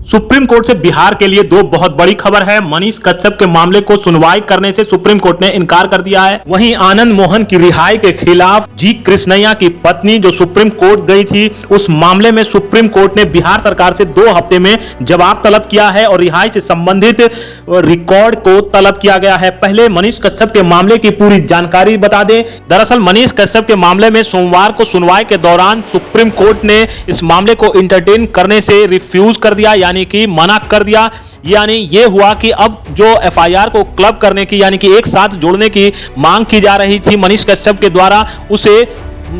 Supreme court से बिहार के लिए दो बहुत बड़ी खबर है। मनीष कश्यप के मामले को सुनवाई करने से सुप्रीम कोर्ट ने इनकार कर दिया है। वहीं आनंद मोहन की रिहाई के खिलाफ जी कृष्णैया की पत्नी जो सुप्रीम कोर्ट गई थी, उस मामले में सुप्रीम कोर्ट ने बिहार सरकार से 2 हफ्ते में जवाब तलब किया है और रिहाई से संबंधित रिकॉर्ड को तलब किया गया है। पहले मनीष कश्यप के मामले की पूरी जानकारी बता दें। दरअसल मनीष कश्यप के मामले में सोमवार को सुनवाई के दौरान सुप्रीम कोर्ट ने इस मामले को इंटरटेन करने से रिफ्यूज कर दिया, यानी कि मना कर दिया। यानी ये हुआ कि अब जो एफआईआर को क्लब करने की यानी कि एक साथ जोड़ने की मांग की जा रही थी मनीष कश्यप के द्वारा, उसे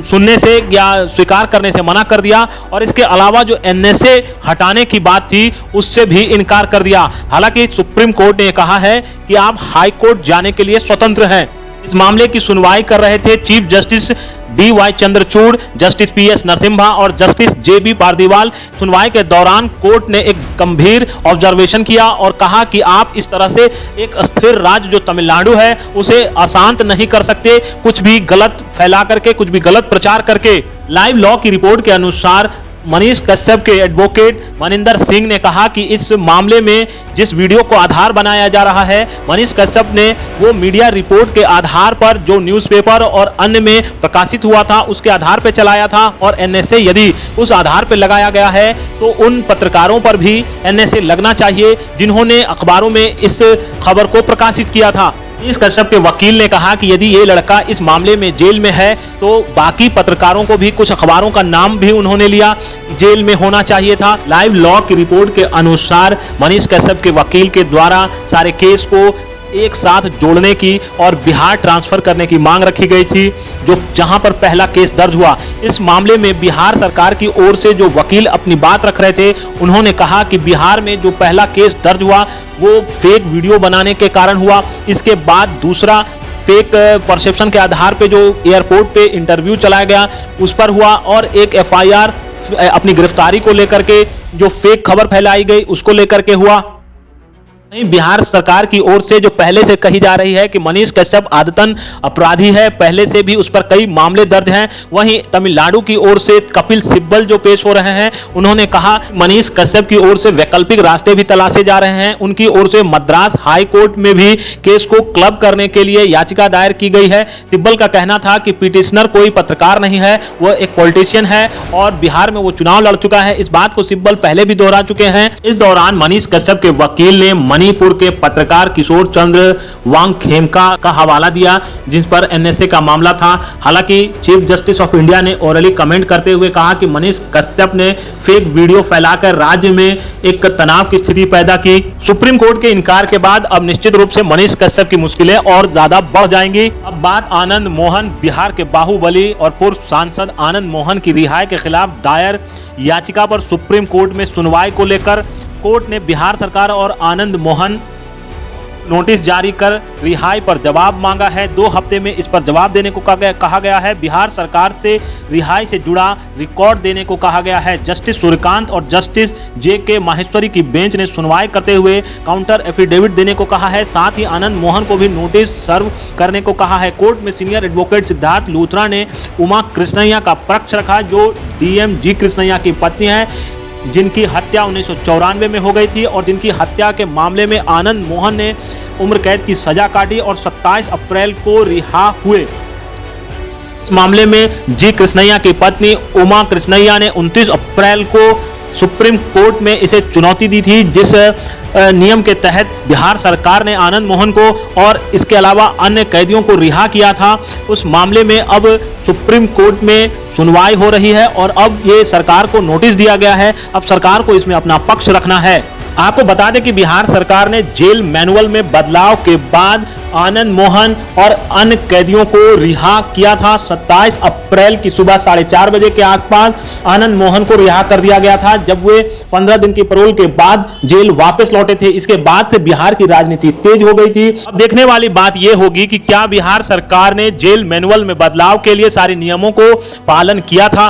सुनने से या स्वीकार करने से मना कर दिया और इसके अलावा जो एनएसए हटाने की बात थी उससे भी इनकार कर दिया। हालांकि सुप्रीम कोर्ट ने कहा है कि आप हाई कोर्ट जाने के लिए स्वतंत्र हैं। इस मामले की सुनवाई कर रहे थे chief justice DY Chandrachud, justice PS Narasimha और जस्टिस JB पारदीवाल। सुनवाई के दौरान कोर्ट ने एक गंभीर ऑब्जर्वेशन किया और कहा कि आप इस तरह से एक अस्थिर राज्य जो तमिलनाडु है उसे अशांत नहीं कर सकते, कुछ भी गलत फैला करके, कुछ भी गलत प्रचार करके। लाइव लॉ की रिपोर्ट के अनुसार मनीष कश्यप के एडवोकेट मनिंदर सिंह ने कहा कि इस मामले में जिस वीडियो को आधार बनाया जा रहा है, मनीष कश्यप ने वो मीडिया रिपोर्ट के आधार पर जो न्यूज़पेपर और अन्य में प्रकाशित हुआ था उसके आधार पर चलाया था और एनएसए यदि उस आधार पर लगाया गया है तो उन पत्रकारों पर भी एनएसए लगना चाहिए जिन्होंने अखबारों में इस खबर को प्रकाशित किया था। मनीष कश्यप के वकील ने कहा कि यदि ये लड़का इस मामले में जेल में है तो बाकी पत्रकारों को भी, कुछ अखबारों का नाम भी उन्होंने लिया, जेल में होना चाहिए था। लाइव लॉ की रिपोर्ट के अनुसार मनीष कश्यप के वकील के द्वारा सारे केस को एक साथ जोड़ने की और बिहार ट्रांसफर करने की मांग रखी गई थी, जो जहां पर पहला केस दर्ज हुआ। इस मामले में बिहार सरकार की ओर से जो वकील अपनी बात रख रहे थे, उन्होंने कहा कि बिहार में जो पहला केस दर्ज हुआ वो फेक वीडियो बनाने के कारण हुआ। इसके बाद दूसरा फेक परसेप्शन के आधार पे जो एयरपोर्ट पे इंटरव्यू चलाया गया उस पर हुआ और एक एफआईआर अपनी गिरफ्तारी को लेकर के जो फेक खबर फैलाई गई उसको लेकर के हुआ। बिहार सरकार की ओर से जो पहले से कही जा रही है कि मनीष कश्यप आदतन अपराधी है, पहले से भी उस पर कई मामले दर्ज हैं। वहीं तमिलनाडु की ओर से कपिल सिब्बल जो पेश हो रहे हैं, उन्होंने कहा मनीष कश्यप की ओर से वैकल्पिक रास्ते भी तलाशे जा रहे हैं। उनकी ओर से मद्रास हाई कोर्ट में भी केस को क्लब करने के लिए याचिका दायर की गई है। सिब्बल का कहना था कि पिटिशनर कोई पत्रकार नहीं है, वह एक पॉलिटिशियन है और बिहार में वो चुनाव लड़ चुका है। इस बात को सिब्बल पहले भी दोहरा चुके हैं। इस दौरान मनीष कश्यप के वकील ने मणिपुर के पत्रकार किशोर चंद्र वांगखेमका का हवाला दिया जिस पर एनएसए का मामला था। हालांकि चीफ जस्टिस ऑफ इंडिया ने ओरली कमेंट करते हुए कहा कि मनीष कश्यप ने फेक वीडियो फैलाकर राज्य में एक तनाव की स्थिति पैदा की। सुप्रीम कोर्ट के इनकार के बाद अब निश्चित रूप से मनीष कश्यप की मुश्किलें और ज्यादा बढ़ जाएंगी। अब बात आनंद मोहन, बिहार के बाहुबली और पूर्व सांसद आनंद मोहन की रिहाई के खिलाफ दायर याचिका पर सुप्रीम कोर्ट में सुनवाई को लेकर कोर्ट ने बिहार सरकार और आनंद मोहन नोटिस जारी कर रिहाई पर जवाब मांगा है। 2 हफ्ते में इस पर जवाब देने को कहा गया है। बिहार सरकार से रिहाई से जुड़ा रिकॉर्ड देने को कहा गया है। जस्टिस सूर्यकांत और जस्टिस JK माहेश्वरी की बेंच ने सुनवाई करते हुए काउंटर एफिडेविट देने को कहा है। साथ ही आनंद मोहन को भी नोटिस सर्व करने को कहा है। कोर्ट में सीनियर एडवोकेट सिद्धार्थ लूथरा ने उमा कृष्णैया का पक्ष रखा, जो DM जी कृष्णैया की पत्नी है, जिनकी हत्या 1994 में हो गई थी और जिनकी हत्या के मामले में आनंद मोहन ने उम्र कैद की सजा काटी और 27 अप्रैल को रिहा हुए। इस मामले में जी कृष्णैया की पत्नी उमा कृष्णैया ने 29 अप्रैल को सुप्रीम कोर्ट में इसे चुनौती दी थी, जिस नियम के तहत बिहार सरकार ने आनंद मोहन को और इसके अलावा अन्य कैदियों को रिहा किया था। उस मामले में अब सुप्रीम कोर्ट में सुनवाई हो रही है और अब ये सरकार को नोटिस दिया गया है। अब सरकार को इसमें अपना पक्ष रखना है। आपको बता दें कि बिहार सरकार ने जेल मैनुअल में बदलाव के बाद आनंद मोहन और अन्य कैदियों को रिहा किया था। 27 अप्रैल की सुबह 4:30 बजे के आसपास आनंद मोहन को रिहा कर दिया गया था, जब वे 15 दिन की पैरोल के बाद जेल वापस लौटे थे। इसके बाद से बिहार की राजनीति तेज हो गई थी। अब देखने वाली बात यह होगी कि क्या बिहार सरकार ने जेल मैनुअल में बदलाव के लिए सारे नियमों को पालन किया था।